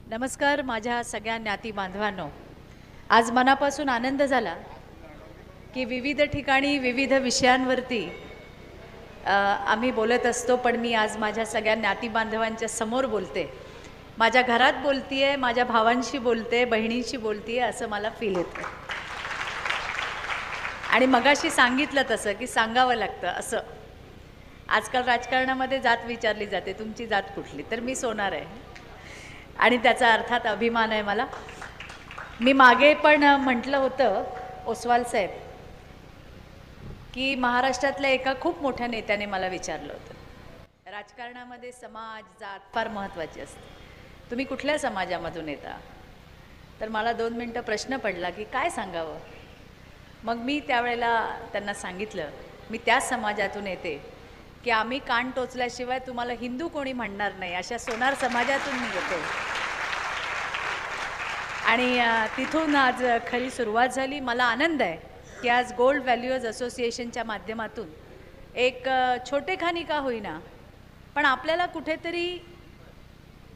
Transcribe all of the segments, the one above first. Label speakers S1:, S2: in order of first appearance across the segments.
S1: नमस्कार माझ्या सगळ्या ज्ञाती बांधवांनो. आज मनापासून आनंद झाला की विविध ठिकाणी विविध विषयांवरती आम्ही बोलत असतो, पण मी आज माझ्या सगळ्या ज्ञाती बांधवांच्या समोर बोलते. माझ्या घरात बोलतीये, माझ्या भावांशी बोलते, बहिणींशी बोलतीये, असं मला फील येतं. आणि मगाशी सांगितलं तसं की सांगावं लागतं असं. आजकाल राजकारणामध्ये जात विचारली जाते, तुमची जात कुठली, तर मी सोनार आहे आणि त्याचा अर्थात अभिमान आहे मला. मी मागे पण म्हटलं होतं ओसवाल साहेब की महाराष्ट्रातल्या एका खूप मोठ्या नेत्याने मला विचारलं होतं, राजकारणामध्ये समाज जात फार महत्त्वाची असते, तुम्ही कुठल्या समाजामधून येता? तर मला 2 मिनटं प्रश्न पडला की काय सांगावं. मग मी त्यावेळेला त्यांना सांगितलं मी त्या समाजातून येते की आम्ही कान टोचल्याशिवाय तुम्हाला हिंदू कोणी म्हणणार नाही, अशा सोनार समाजातून मी येते. आणि तिथून आज खरी सुरुवात झाली. मला आनंद आहे की आज गोल्ड व्हॅल्यूअर्स असोसिएशनच्या माध्यमातून एक छोटेखानी का होईना, पण आपल्याला कुठेतरी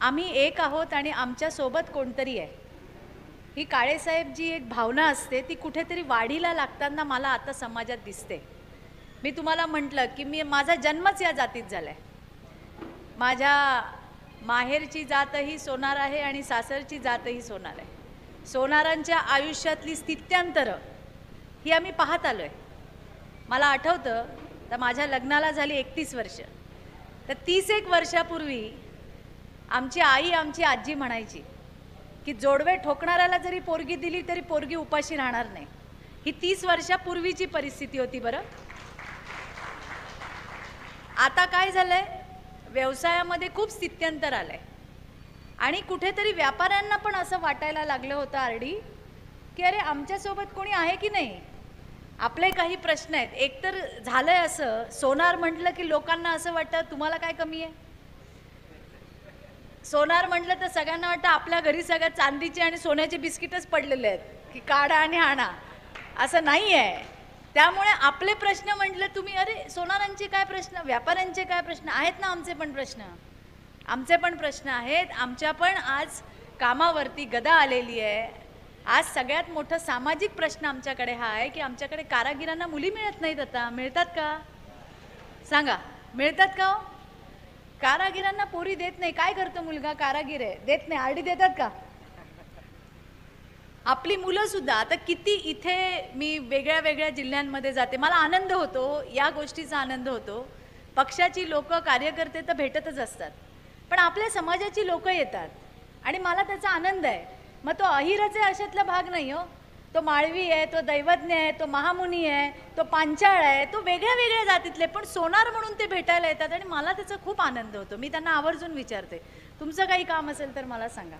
S1: आम्ही एक आहोत आणि आमच्यासोबत कोणतरी आहे, ही काळेसाहेब जी एक भावना असते ती कुठेतरी वाढीला लागताना मला आता समाजात दिसते. मी तुम्हाला म्हटलं की माझा जन्मच या जातीत झाला आहे. माझ्या माहेरची जातही सोनार आहे आणि सासरची जातही सोनार आहे. सोनारांच्या आयुष्यातली स्थित्यांतरं ही आम्ही पाहत आलो आहे. मला आठवतं तर माझ्या लग्नाला झाली 31 वर्ष, तर 31 वर्षापूर्वी आमची आई आमची आजी म्हणायची की जोडवे ठोकणाऱ्याला जरी पोरगी दिली तरी पोरगी उपाशी राहणार नाही. ही 30 वर्षापूर्वीची परिस्थिती होती. बरं, आता काय झालंय, व्यवसायामध्ये खूप स्थित्यंतर आलंय आणि कुठेतरी व्यापाऱ्यांना पण असं वाटायला लागलं होतं आरडी की अरे आमच्यासोबत कोणी आहे की नाही, आपले काही प्रश्न आहेत. एकतर झालंय असं, सोनार म्हटलं की लोकांना असं वाटतं तुम्हाला काय कमी आहे. सोनार म्हटलं तर सगळ्यांना वाटतं आपल्या घरी सगळ्या चांदीचे आणि सोन्याचे बिस्किटच पडलेले आहेत की काढा आणि आणा, असं नाही आहे. त्यामुळे आपले प्रश्न म्हटलं तुम्ही, अरे सोनारांचे काय प्रश्न, व्यापाऱ्यांचे काय प्रश्न आहेत ना, आमचे पण प्रश्न आहेत. आमच्या पण आज कामावरती गदा आलेली आहे. आज सगळ्यात मोठं सामाजिक प्रश्न आमच्याकडे हा आहे की आमच्याकडे कारागिरांना मुली मिळत नाहीत. आता मिळतात का सांगा, मिळतात का? कारागिरांना पोरी देत नाही. काय करतो मुलगा, कारागीर आहे, देत नाही. आरडी देतात का? आपली मुलं सुद्धा आता किती, इथे मी वेगळ्या वेगळ्या जिल्ह्यांमध्ये जाते, मला आनंद होतो, या गोष्टीचा आनंद होतो. पक्षाची लोक कार्यकर्ते तर भेटतच असतात, पण आपल्या समाजाची लोक येतात आणि मला त्याचा आनंद आहे. मग तो अहिरचे अशातला भाग नाही हो, तो माळवी आहे, तो दैवज्ञ आहे, तो महामुनी आहे, तो पांचाळ आहे, तो वेगळ्या वेगळ्या जातीतले, पण सोनार म्हणून ते भेटायला येतात आणि मला त्याचा खूप आनंद होतो. मी त्यांना आवर्जून विचारते तुमचं काही काम असेल तर मला सांगा,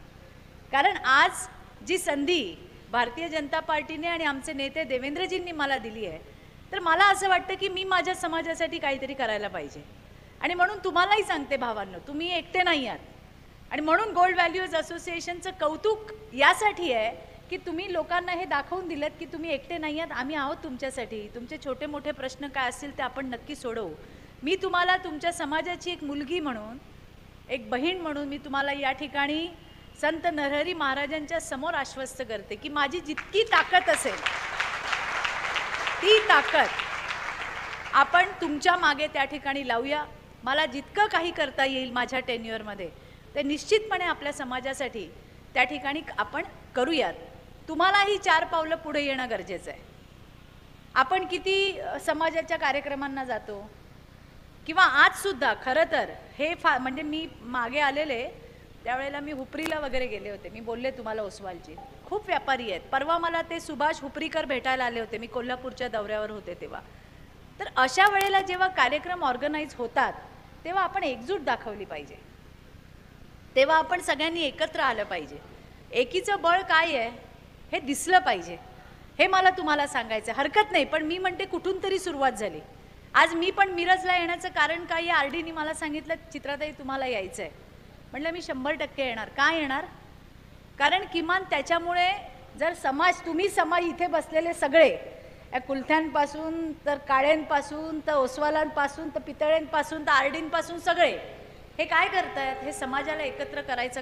S1: कारण आज जी संधी भारतीय जनता पार्टीने आणि आमचे नेते देवेंद्रजींनी मला दिली आहे, तर मला असं वाटतं की मी माझ्या समाजासाठी काहीतरी करायला पाहिजे. आणि म्हणून तुम्हालाही सांगते भावांनो, तुम्ही एकटे नाही आहात. आणि म्हणून गोल्ड व्हॅल्यूअर्स असोसिएशनचं कौतुक यासाठी आहे की तुम्ही लोकांना हे दाखवून दिलं की तुम्ही एकटे नाही आहात, आम्ही आहोत तुमच्यासाठी. तुमचे छोटे मोठे प्रश्न काय असतील ते आपण नक्की सोडवू. मी तुम्हाला तुमच्या समाजाची एक मुलगी म्हणून, एक बहीण म्हणून मी तुम्हाला या ठिकाणी संत नरहरी महाराजांच्या समोर आश्वस्त करते की माझी जितकी ताकद असेल ती ताकद आपण तुमच्या मागे त्या ठिकाणी लावूया. मला जितकं काही करता येईल माझ्या टेन्युअरमध्ये ते निश्चितपणे आपल्या समाजासाठी त्या ठिकाणी आपण करूयात. तुम्हालाही 4 पावलं पुढे येणं गरजेचं आहे. आपण किती समाजाच्या कार्यक्रमांना जातो, किंवा आजसुद्धा खरं तर हे म्हणजे मी मागे आलेले त्यावेळेला मी हुपरीला वगैरे गेले होते. मी बोलले तुम्हाला ओसवालची खूप व्यापारी आहेत. परवा मला ते सुभाष हुपरीकर भेटायला आले होते, मी कोल्हापूरच्या दौऱ्यावर होते तेव्हा. तर अशा वेळेला जेव्हा कार्यक्रम ऑर्गनाईज होतात तेव्हा आपण एकजूट दाखवली पाहिजे, तेव्हा आपण सगळ्यांनी एकत्र आलं पाहिजे. एकीचं बळ काय आहे हे दिसलं पाहिजे. हे मला तुम्हाला सांगायचं, हरकत नाही, पण मी म्हणते कुठून तरी सुरुवात झाली. आज मी पण मिरजला येण्याचं कारण काय, या आरडीनी मला सांगितलं चित्राताई तुम्हाला यायचं आहे. म्हटलं मी 100% येणार. का येणार? कारण किमान त्याच्यामुळे जर समाज, तुम्ही समाज इथे बसलेले सगळे, या कुलथ्यांपासून तर काळ्यांपासून तर ओसवालांपासून तर पितळ्यांपासून तर आरडींपासून सगळे हे काय करतायत, हे समाजाला एकत्र करायचं